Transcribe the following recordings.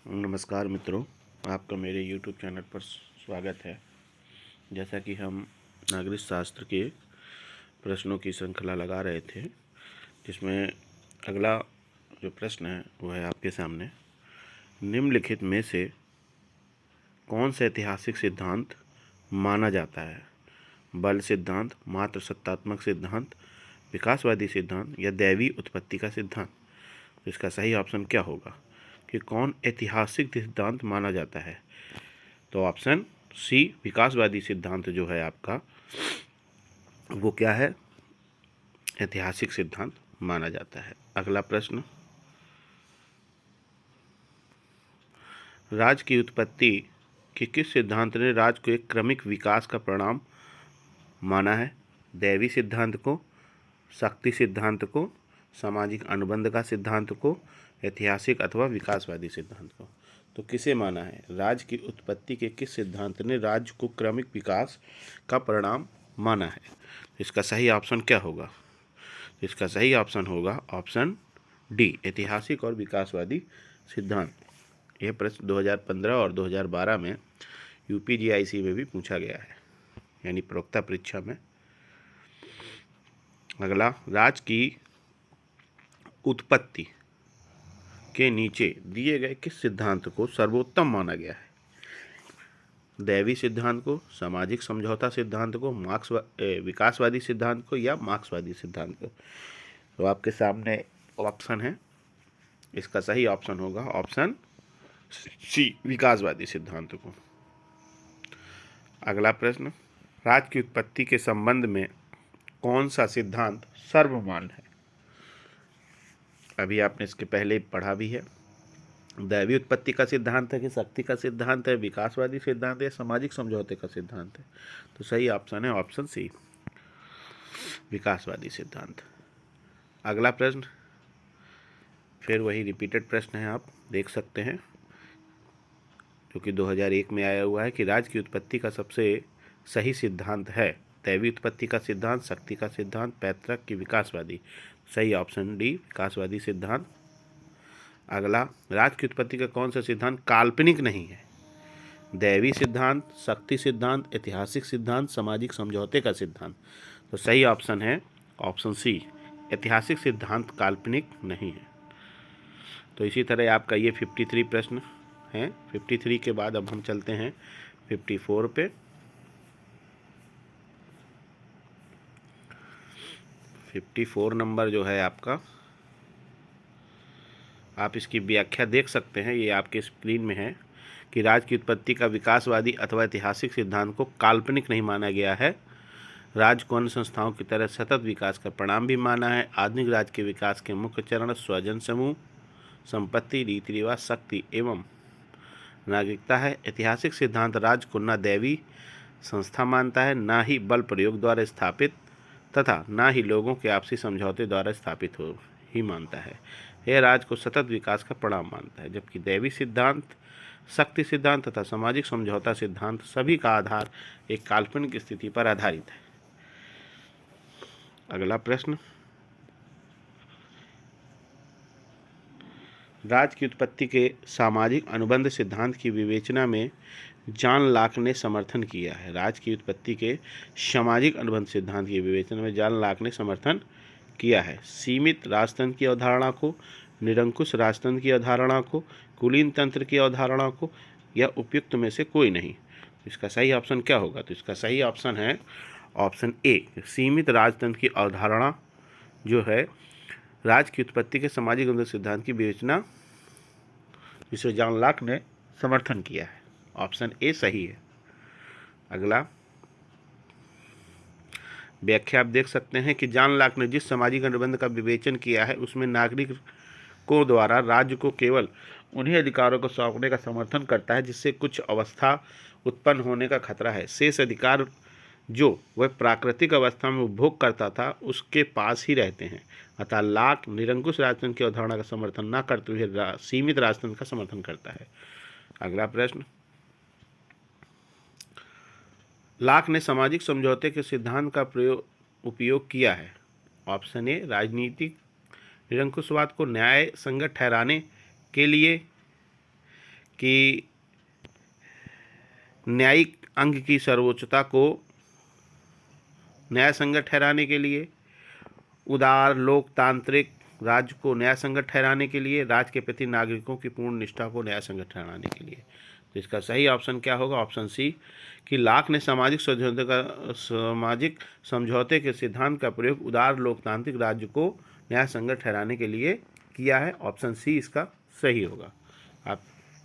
नमस्कार मित्रों, आपका मेरे YouTube चैनल पर स्वागत है। जैसा कि हम नागरिक शास्त्र के प्रश्नों की श्रृंखला लगा रहे थे, जिसमें अगला जो प्रश्न है वो है आपके सामने। निम्नलिखित में से कौन सा ऐतिहासिक सिद्धांत माना जाता है? बल सिद्धांत, मात्र सत्तात्मक सिद्धांत, विकासवादी सिद्धांत या दैवी उत्पत्ति का सिद्धांत? तो इसका सही ऑप्शन क्या होगा कि कौन ऐतिहासिक सिद्धांत माना जाता है? तो ऑप्शन सी विकासवादी सिद्धांत जो है आपका, वो क्या है? ऐतिहासिक सिद्धांत माना जाता है। अगला प्रश्न, राज्य की उत्पत्ति के किस सिद्धांत ने राज्य को एक क्रमिक विकास का परिणाम माना है? दैवी सिद्धांत को, शक्ति सिद्धांत को, सामाजिक अनुबंध का सिद्धांत को, ऐतिहासिक अथवा विकासवादी सिद्धांत को? तो किसे माना है? राज्य की उत्पत्ति के किस सिद्धांत ने राज्य को क्रमिक विकास का परिणाम माना है? इसका सही ऑप्शन क्या होगा? इसका सही ऑप्शन होगा ऑप्शन डी, ऐतिहासिक और विकासवादी सिद्धांत। यह प्रश्न 2015 और 2012 में यूपीजीआईसी में भी पूछा गया है, यानी प्रवक्ता परीक्षा में। अगला, राज्य की उत्पत्ति के नीचे दिए गए किस सिद्धांत को सर्वोत्तम माना गया है? दैवी सिद्धांत को, सामाजिक समझौता सिद्धांत को, विकासवादी सिद्धांत को या मार्क्सवादी सिद्धांत को? तो आपके सामने ऑप्शन है। इसका सही ऑप्शन होगा ऑप्शन सी, विकासवादी सिद्धांत को। अगला प्रश्न, राज्य की उत्पत्ति के संबंध में कौन सा सिद्धांत सर्वमान्य है? अभी आपने इसके पहले पढ़ा भी है। दैवी उत्पत्ति का सिद्धांत है कि शक्ति का सिद्धांत है, विकासवादी सिद्धांत है, सामाजिक समझौते का सिद्धांत है? तो सही ऑप्शन है ऑप्शन सी, विकासवादी सिद्धांत। अगला प्रश्न फिर वही रिपीटेड प्रश्न है, आप देख सकते हैं, क्योंकि 2001 में आया हुआ है कि राज्य की उत्पत्ति का सबसे सही सिद्धांत है दैवी उत्पत्ति का सिद्धांत, शक्ति का सिद्धांत, पैतृक की विकासवादी? सही ऑप्शन डी, विकासवादी सिद्धांत। अगला, राज्य की उत्पत्ति का कौन सा सिद्धांत काल्पनिक नहीं है? दैवी सिद्धांत, शक्ति सिद्धांत, ऐतिहासिक सिद्धांत, सामाजिक समझौते का सिद्धांत? तो सही ऑप्शन है ऑप्शन सी, ऐतिहासिक सिद्धांत काल्पनिक नहीं है। तो इसी तरह आपका ये 53 प्रश्न हैं। 53 के बाद अब हम चलते हैं 54 पे। 54 नंबर जो है आपका, आप इसकी व्याख्या देख सकते हैं, ये आपके स्क्रीन में है कि राज्य की उत्पत्ति का विकासवादी अथवा ऐतिहासिक सिद्धांत को काल्पनिक नहीं माना गया है। राज्य को अन्य संस्थाओं की तरह सतत विकास का परिणाम भी माना है। आधुनिक राज्य के विकास के मुख्य चरण स्वजन समूह, संपत्ति, रीति रिवाज, शक्ति एवं नागरिकता है। ऐतिहासिक सिद्धांत राज्य को न दैवी संस्था मानता है, ना ही बल प्रयोग द्वारा स्थापित तथा ना ही लोगों के आपसी समझौते द्वारा स्थापित हो ही मानता है। यह राज्य को सतत विकास का परिणाम मानता है, जबकि दैवी सिद्धांत, शक्ति सिद्धांत तथा सामाजिक समझौता सिद्धांत सभी का आधार एक काल्पनिक स्थिति पर आधारित है। अगला प्रश्न, राज्य की उत्पत्ति के सामाजिक अनुबंध सिद्धांत की विवेचना में जॉन लॉक ने समर्थन किया है। राज्य की उत्पत्ति के सामाजिक अनुबंध सिद्धांत की विवेचना में जॉन लॉक ने समर्थन किया है। सीमित राजतंत्र की अवधारणा को, निरंकुश राजतंत्र की अवधारणा को, कुलीन तंत्र की अवधारणा को, या उपयुक्त में से कोई नहीं? तो इसका सही ऑप्शन क्या होगा? तो इसका सही ऑप्शन है ऑप्शन ए, सीमित राजतंत्र की अवधारणा जो है राज्य की उत्पत्ति के सामाजिक अनुबंध सिद्धांत की विवेचना जिसे जॉन लॉक ने समर्थन किया है। ऑप्शन ए सही है। अगला, व्याख्या आप देख सकते हैं कि जॉन लॉक ने जिस सामाजिक अनुबंध का विवेचन किया है उसमें नागरिकों द्वारा राज्य को केवल उन्हीं अधिकारों को सौंपने का समर्थन करता है जिससे कुछ अवस्था उत्पन्न होने का खतरा है। शेष अधिकार जो वह प्राकृतिक अवस्था में उपभोग करता था उसके पास ही रहते हैं। अतः लॉक निरंकुश राजतंत्र की अवधारणा का समर्थन न करते हुए सीमित राजतंत्र का समर्थन करता है। अगला प्रश्न, लॉक ने सामाजिक समझौते के सिद्धांत का उपयोग किया है। ऑप्शन ए, राजनीतिक निरंकुशवाद को न्याय संगत ठहराने के लिए कि न्यायिक अंग की सर्वोच्चता को न्याय संगत ठहराने के लिए, उदार लोकतांत्रिक राज्य को न्याय संगत ठहराने के लिए, राज्य के प्रति नागरिकों की पूर्ण निष्ठा को न्याय संगत ठहराने के लिए। तो इसका सही ऑप्शन क्या होगा? ऑप्शन सी, कि लॉक ने सामाजिक समझौते के सिद्धांत का प्रयोग उदार लोकतांत्रिक राज्य को न्याय संगत ठहराने के लिए किया है। ऑप्शन सी इसका सही होगा। आप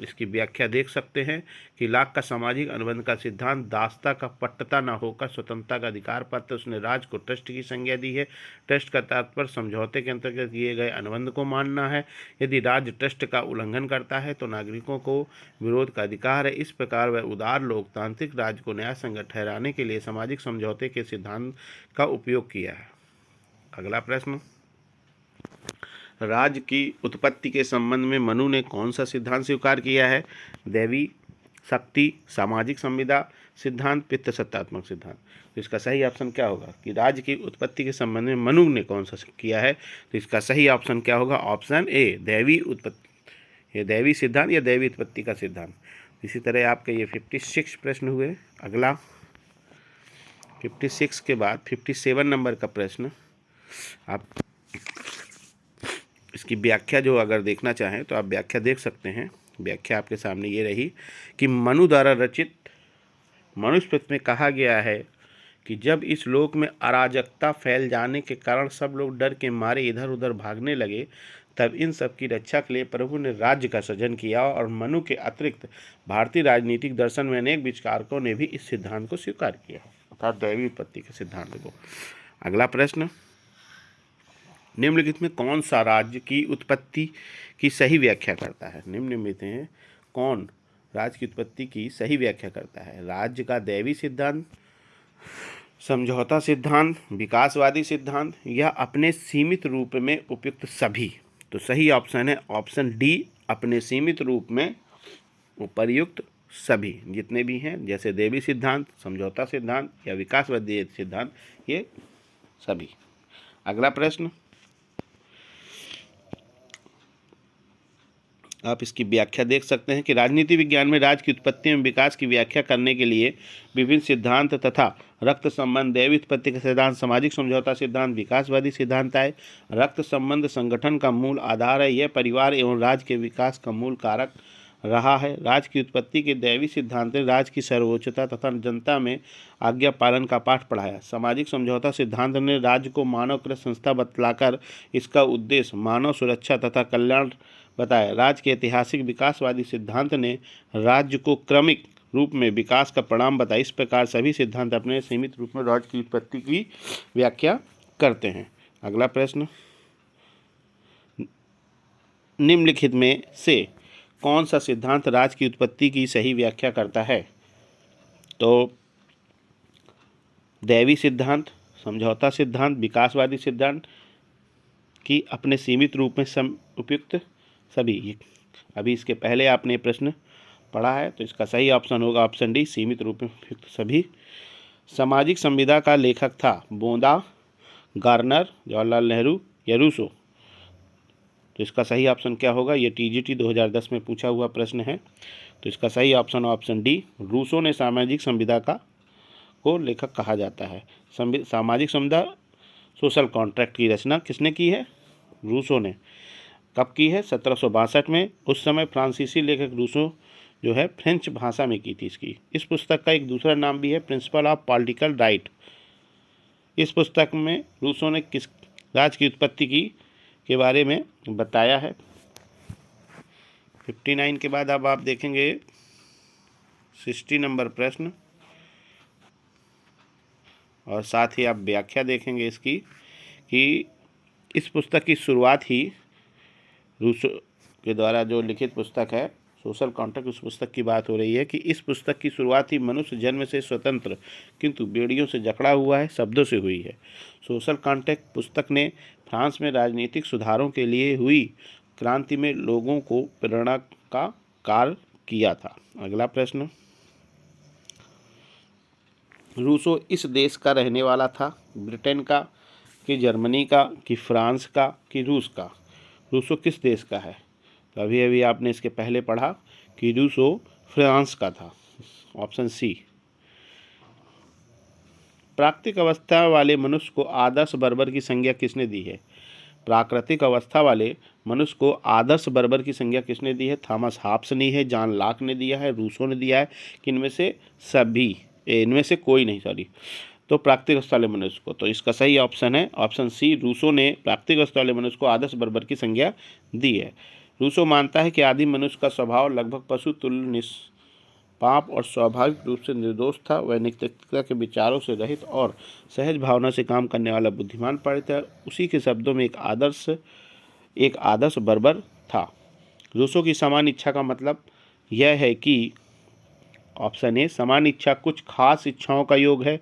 इसकी व्याख्या देख सकते हैं कि लॉक का सामाजिक अनुबंध का सिद्धांत दासता का पट्टता न होकर स्वतंत्रता का अधिकार पात्र उसने राज्य को ट्रस्ट की संज्ञा दी है। ट्रस्ट का तात्पर्य समझौते के अंतर्गत किए गए अनुबंध को मानना है। यदि राज्य ट्रस्ट का उल्लंघन करता है तो नागरिकों को विरोध का अधिकार है। इस प्रकार वह उदार लोकतांत्रिक राज्य को न्याय संगत ठहराने के लिए सामाजिक समझौते के सिद्धांत का उपयोग किया है। अगला प्रश्न, राज्य की उत्पत्ति के संबंध में मनु ने कौन सा सिद्धांत स्वीकार किया है? दैवी शक्ति, सामाजिक संविदा सिद्धांत, पितृसत्तात्मक सिद्धांत। तो इसका सही ऑप्शन क्या होगा कि राज्य की उत्पत्ति के संबंध में मनु ने कौन सा किया है? तो इसका सही ऑप्शन क्या होगा? ऑप्शन ए, दैवी उत्पत्ति, ये दैवी सिद्धांत या दैवी उत्पत्ति का सिद्धांत। इसी तरह आपके ये 56 प्रश्न हुए। अगला 56 के बाद 57 नंबर का प्रश्न, आप इसकी व्याख्या जो अगर देखना चाहें तो आप व्याख्या देख सकते हैं। व्याख्या आपके सामने ये रही कि मनु द्वारा रचित मनुस्मृति में कहा गया है कि जब इस लोक में अराजकता फैल जाने के कारण सब लोग डर के मारे इधर उधर भागने लगे, तब इन सब की रक्षा के लिए प्रभु ने राज्य का सृजन किया और मनु के अतिरिक्त भारतीय राजनीतिक दर्शन में अनेक विचारकों ने भी इस सिद्धांत को स्वीकार किया, अर्थात दैवी उत्पत्ति के सिद्धांत को। अगला प्रश्न, निम्नलिखित में कौन सा राज्य की उत्पत्ति की सही व्याख्या करता है? निम्नलिखित में कौन राज्य की उत्पत्ति की सही व्याख्या करता है? राज्य का दैवी सिद्धांत, समझौता सिद्धांत, विकासवादी सिद्धांत या अपने सीमित रूप में उपयुक्त सभी? तो सही ऑप्शन है ऑप्शन डी, अपने सीमित रूप में उपर्युक्त सभी, जितने भी हैं, जैसे दैवी सिद्धांत, समझौता सिद्धांत या विकासवादी सिद्धांत, ये सभी। अगला प्रश्न, आप इसकी व्याख्या देख सकते हैं कि राजनीति विज्ञान में राज्य की उत्पत्ति एवं विकास की व्याख्या करने के लिए विभिन्न सिद्धांत तथा रक्त संबंध, दैवी उत्पत्ति का सिद्धांत, सामाजिक समझौता सिद्धांत, विकासवादी सिद्धांत आए। रक्त संबंध संगठन का मूल आधार है। यह परिवार एवं राज्य के विकास का मूल कारक रहा है। राज्य की उत्पत्ति के दैवी सिद्धांत ने राज्य की सर्वोच्चता तथा जनता में आज्ञा पालन का पाठ पढ़ाया। सामाजिक समझौता सिद्धांत ने राज्य को मानवकृत संस्था बतलाकर इसका उद्देश्य मानव सुरक्षा तथा कल्याण बताया। राज्य के ऐतिहासिक विकासवादी सिद्धांत ने राज्य को क्रमिक रूप में विकास का परिणाम बताया। इस प्रकार सभी सिद्धांत अपने सीमित रूप में राज्य की उत्पत्ति की व्याख्या करते हैं। अगला प्रश्न, निम्नलिखित में से कौन सा सिद्धांत राज्य की उत्पत्ति की सही व्याख्या करता है? तो दैवी सिद्धांत, समझौता सिद्धांत, विकासवादी सिद्धांत की अपने सीमित रूप में उपयुक्त सभी। अभी इसके पहले आपने प्रश्न पढ़ा है, तो इसका सही ऑप्शन होगा ऑप्शन डी, सीमित रूप में उपयुक्त सभी। सामाजिक संविदा का लेखक था बोंदा, गार्नर, जवाहरलाल नेहरू या रूसो? तो इसका सही ऑप्शन क्या होगा? ये टीजीटी 2010 में पूछा हुआ प्रश्न है। तो इसका सही ऑप्शन ऑप्शन डी, रूसो ने सामाजिक संविदा को लेखक कहा जाता है। सामाजिक संविदा, सोशल कॉन्ट्रैक्ट की रचना किसने की है? रूसो ने। कब की है? 1762 में। उस समय फ्रांसीसी लेखक रूसो जो है फ्रेंच भाषा में की थी इसकी। इस पुस्तक का एक दूसरा नाम भी है प्रिंसिपल ऑफ पॉलिटिकल राइट। इस पुस्तक में रूसो ने किस राज्य की उत्पत्ति के बारे में बताया है। 59 के बाद अब आप देखेंगे 60 नंबर प्रश्न, और साथ ही आप व्याख्या देखेंगे इसकी कि इस पुस्तक की शुरुआत ही रूसो के द्वारा जो लिखित पुस्तक है सोशल कॉन्ट्रैक्ट, उस पुस्तक की बात हो रही है कि इस पुस्तक की शुरुआत ही मनुष्य जन्म से स्वतंत्र किंतु बेड़ियों से जकड़ा हुआ है शब्दों से हुई है। सोशल कॉन्ट्रैक्ट पुस्तक ने फ्रांस में राजनीतिक सुधारों के लिए हुई क्रांति में लोगों को प्रेरणा का कार्य किया था। अगला प्रश्न, रूसो इस देश का रहने वाला था? ब्रिटेन का, कि जर्मनी का, कि फ्रांस का, कि रूस का? रूसो किस देश का है? तो अभी अभी आपने इसके पहले पढ़ा कि रूसो फ्रांस का था। Option C. प्राकृतिक अवस्था वाले मनुष्य को आदर्श बर्बर की संज्ञा किसने दी है? प्राकृतिक अवस्था वाले मनुष्य को आदर्श बर्बर की संज्ञा किसने दी है? थॉमस हॉब्स ने है, जॉन लॉक ने दिया है, रूसो ने दिया है, कि इनमें से सभी, इनमें से कोई नहीं, सॉरी। तो प्राकृतिक अवस्था वाले मनुष्य को, तो इसका सही ऑप्शन है ऑप्शन सी, रूसो ने प्राकृतिक अवस्था वाले मनुष्य को आदर्श बर्बर की संज्ञा दी है। रूसो मानता है कि आदिम मनुष्य का स्वभाव लगभग पशु तुल्य निष्पाप और स्वाभाविक रूप से निर्दोष था। वह नैतिकता के विचारों से रहित और सहज भावना से काम करने वाला बुद्धिमान पंडित है। उसी के शब्दों में एक आदर्श बर्बर था। रूसो की समान इच्छा का मतलब यह है कि ऑप्शन ए, समान इच्छा कुछ खास इच्छाओं का योग है।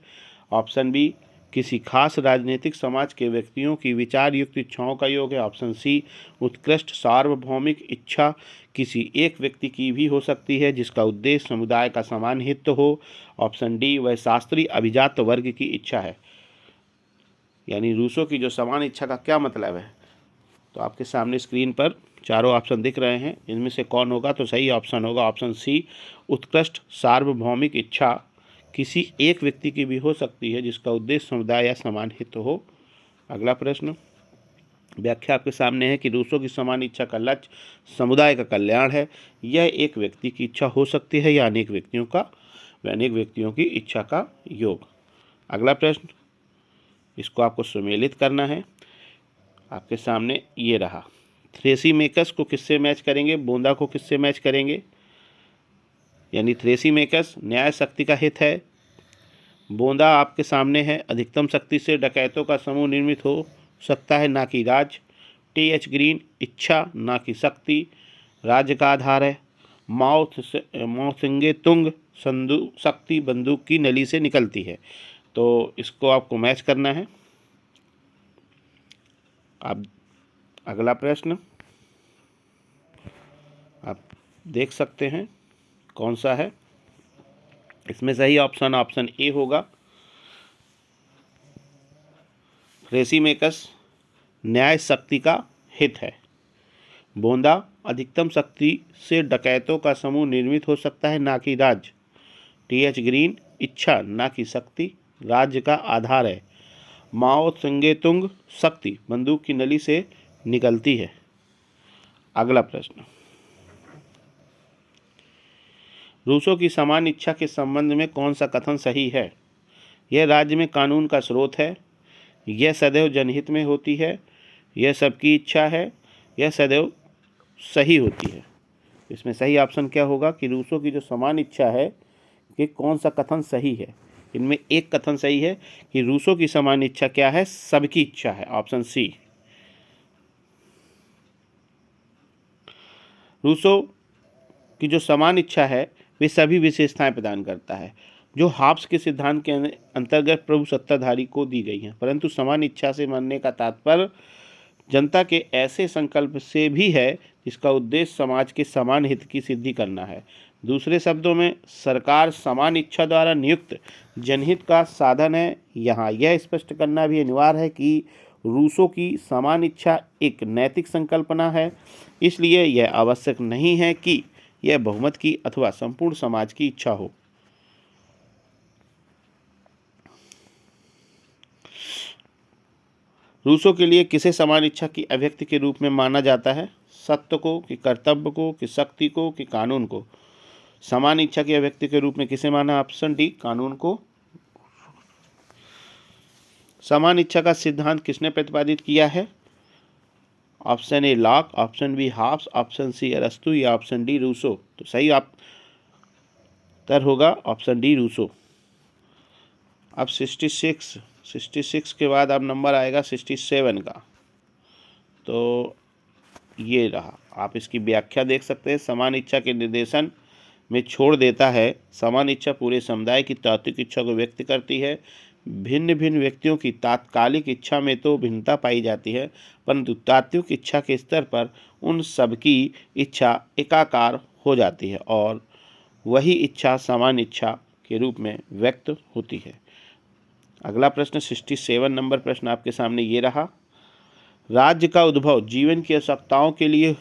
ऑप्शन बी, किसी खास राजनीतिक समाज के व्यक्तियों की विचार युक्त इच्छाओं का योग है। ऑप्शन सी, उत्कृष्ट सार्वभौमिक इच्छा किसी एक व्यक्ति की भी हो सकती है जिसका उद्देश्य समुदाय का समान हित हो। ऑप्शन डी, वह शास्त्रीय अभिजात वर्ग की इच्छा है। यानी रूसो की जो समान इच्छा का क्या मतलब है, तो आपके सामने स्क्रीन पर चारों ऑप्शन दिख रहे हैं। इनमें से कौन होगा? तो सही ऑप्शन होगा ऑप्शन सी, उत्कृष्ट सार्वभौमिक इच्छा किसी एक व्यक्ति की भी हो सकती है जिसका उद्देश्य समुदाय या समान हित हो। अगला प्रश्न, व्याख्या आपके सामने है कि रूसो की समान इच्छा का लक्ष्य समुदाय का कल्याण है। यह एक व्यक्ति की इच्छा हो सकती है या अनेक व्यक्तियों की इच्छा का योग। अगला प्रश्न, इसको आपको सुमेलित करना है। आपके सामने ये रहा। थ्रेसीमेकस को किससे मैच करेंगे? बोंदा को किससे मैच करेंगे? यानी थ्रेसीमेकस न्याय शक्ति का हित है, बोंदा आपके सामने है अधिकतम शक्ति से डकैतों का समूह निर्मित हो सकता है ना कि राज। टी.एच. ग्रीन इच्छा ना कि शक्ति राज्य का आधार है। माओ त्से तुंग शक्ति बंदूक की नली से निकलती है। तो इसको आपको मैच करना है। आप अगला प्रश्न आप देख सकते हैं कौन सा है। इसमें सही ऑप्शन ए होगा। थ्रेसीमेकस न्याय शक्ति का हित है। बोंदा अधिकतम शक्ति से डकैतों का समूह निर्मित हो सकता है ना कि राज्य। टी.एच. ग्रीन इच्छा ना कि शक्ति राज्य का आधार है। माओ त्से शक्ति बंदूक की नली से निकलती है। अगला प्रश्न, रूसो की समान इच्छा के संबंध में कौन सा कथन सही है? यह राज्य में कानून का स्रोत है, यह सदैव जनहित में होती है, यह सबकी इच्छा है, यह सदैव सही होती है। इसमें सही ऑप्शन क्या होगा कि रूसो की जो समान इच्छा है कि कौन सा कथन सही है? इनमें एक कथन सही है कि रूसो की समान इच्छा क्या है? सबकी इच्छा है। Option C. रूसो की जो समान इच्छा है वे सभी विशेषताएं प्रदान करता है जो हॉब्स के सिद्धांत के अंतर्गत प्रभु सत्ताधारी को दी गई हैं, परंतु समान इच्छा से मानने का तात्पर्य जनता के ऐसे संकल्प से भी है जिसका उद्देश्य समाज के समान हित की सिद्धि करना है। दूसरे शब्दों में सरकार समान इच्छा द्वारा नियुक्त जनहित का साधन है। यहाँ यह स्पष्ट करना भी अनिवार्य है कि रूसो की समान इच्छा एक नैतिक संकल्पना है, इसलिए यह आवश्यक नहीं है कि यह बहुमत की अथवा संपूर्ण समाज की इच्छा हो। रूसो के लिए किसे समान इच्छा की अभिव्यक्ति के रूप में माना जाता है? सत्य को, कि कर्तव्य को, कि शक्ति को, कि कानून को? समान इच्छा की अभिव्यक्ति के रूप में किसे माना? ऑप्शन डी, कानून को। समान इच्छा का सिद्धांत किसने प्रतिपादित किया है? Option A Locke, option B Hobbes, option C अरस्तु या ऑप्शन डी रूसो? तो सही उत्तर होगा ऑप्शन डी रूसो। अब 66 के बाद अब नंबर आएगा 67 का। तो ये रहा, आप इसकी व्याख्या देख सकते हैं। समान इच्छा के निर्देशन में छोड़ देता है। समान इच्छा पूरे समुदाय की तात्विक इच्छा को व्यक्त करती है। भिन्न भिन्न व्यक्तियों की तात्कालिक इच्छा में तो भिन्नता पाई जाती है, परंतु तात्विक इच्छा के स्तर पर उन सबकी इच्छा एकाकार हो जाती है और वही इच्छा समान इच्छा के रूप में व्यक्त होती है। अगला प्रश्न 67 नंबर प्रश्न आपके सामने ये रहा। राज्य का उद्भव जीवन की आवश्यकताओं के लिए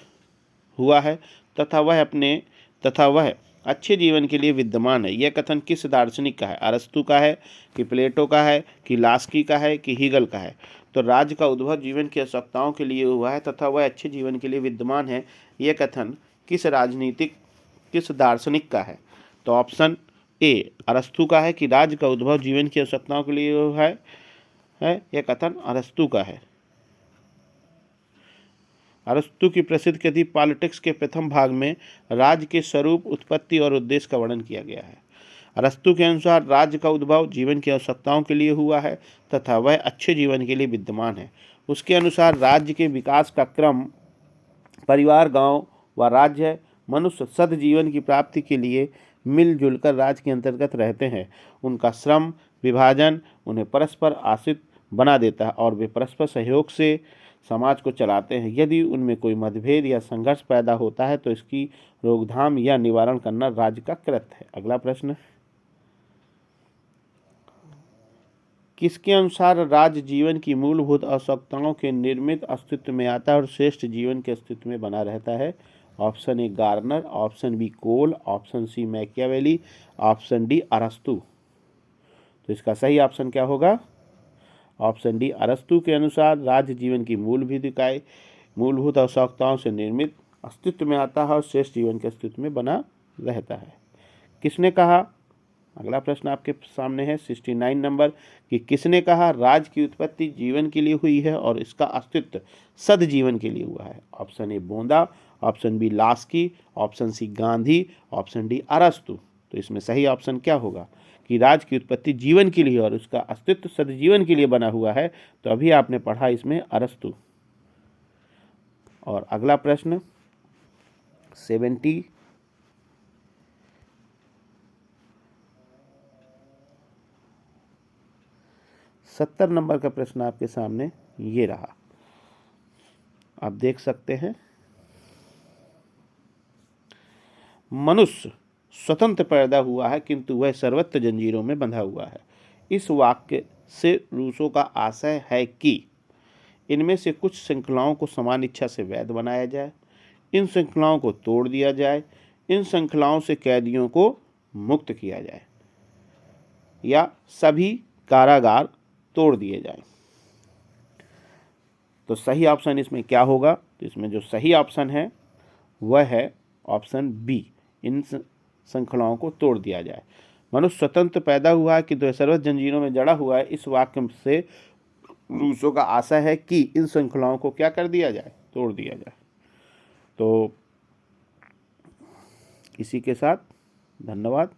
हुआ है तथा वह अच्छे जीवन के लिए विद्यमान है। यह कथन किस दार्शनिक का है? अरस्तु का है कि प्लेटो का है कि लास्की का है कि हीगल का है? तो राज्य का उद्भव जीवन की आवश्यकताओं के लिए हुआ है तथा वह अच्छे जीवन के लिए विद्यमान है, यह कथन किस दार्शनिक का है? तो ऑप्शन ए अरस्तु का है कि राज्य का उद्भव जीवन की आवश्यकताओं के लिए हुआ है, यह कथन अरस्तु का है। अरस्तु की प्रसिद्ध कृति पॉलिटिक्स के प्रथम भाग में राज्य के स्वरूप, उत्पत्ति और उद्देश्य का वर्णन किया गया है। अरस्तु के अनुसार राज्य का उद्भव जीवन की आवश्यकताओं के लिए हुआ है तथा वह अच्छे जीवन के लिए विद्यमान है। उसके अनुसार राज्य के विकास का क्रम परिवार, गांव व राज्य है। मनुष्य सद जीवन की प्राप्ति के लिए मिलजुल कर राज्य के अंतर्गत रहते हैं। उनका श्रम विभाजन उन्हें परस्पर आश्रित बना देता है और वे परस्पर सहयोग से समाज को चलाते हैं। यदि उनमें कोई मतभेद या संघर्ष पैदा होता है तो इसकी रोकथाम या निवारण करना राज्य का कृत्य है। अगला प्रश्न, किसके अनुसार राज्य जीवन की मूलभूत आवश्यकताओं के निर्मित अस्तित्व में आता है और श्रेष्ठ जीवन के अस्तित्व में बना रहता है? Option A Garner, option B Cole, option C Machiavelli, option D अरस्तु। तो इसका सही ऑप्शन क्या होगा? ऑप्शन डी अरस्तु के अनुसार राज्य जीवन की मूलभूत आवश्यकताओं से निर्मित अस्तित्व में आता है और श्रेष्ठ जीवन के अस्तित्व में बना रहता है। किसने कहा? अगला प्रश्न आपके सामने है 69 नंबर कि किसने कहा राज्य की उत्पत्ति जीवन के लिए हुई है और इसका अस्तित्व सद जीवन के लिए हुआ है? ऑप्शन ए बोंदा, option B Laski, option C Gandhi, option D अरस्तु। तो इसमें सही ऑप्शन क्या होगा कि राज्य की उत्पत्ति जीवन के लिए और उसका अस्तित्व सदजीवन के लिए बना हुआ है? तो अभी आपने पढ़ा इसमें अरस्तु। और अगला प्रश्न 70 नंबर का प्रश्न आपके सामने ये रहा, आप देख सकते हैं। मनुष्य स्वतंत्र पैदा हुआ है किंतु वह सर्वत्र जंजीरों में बंधा हुआ है। इस वाक्य से रूसो का आशय है कि इनमें से कुछ श्रृंखलाओं को समान इच्छा से वैध बनाया जाए, इन श्रृंखलाओं को तोड़ दिया जाए, इन श्रृंखलाओं से कैदियों को मुक्त किया जाए, या सभी कारागार तोड़ दिए जाएं। तो सही ऑप्शन इसमें क्या होगा? तो इसमें जो सही ऑप्शन है वह है ऑप्शन बी, इन श्रृंखलाओं को तोड़ दिया जाए। मनुष्य स्वतंत्र पैदा हुआ है कि तो सर्वत्र जंजीरों में जड़ा हुआ है। इस वाक्य से रूसो का आशय है कि इन श्रृंखलाओं को क्या कर दिया जाए? तोड़ दिया जाए। तो इसी के साथ धन्यवाद।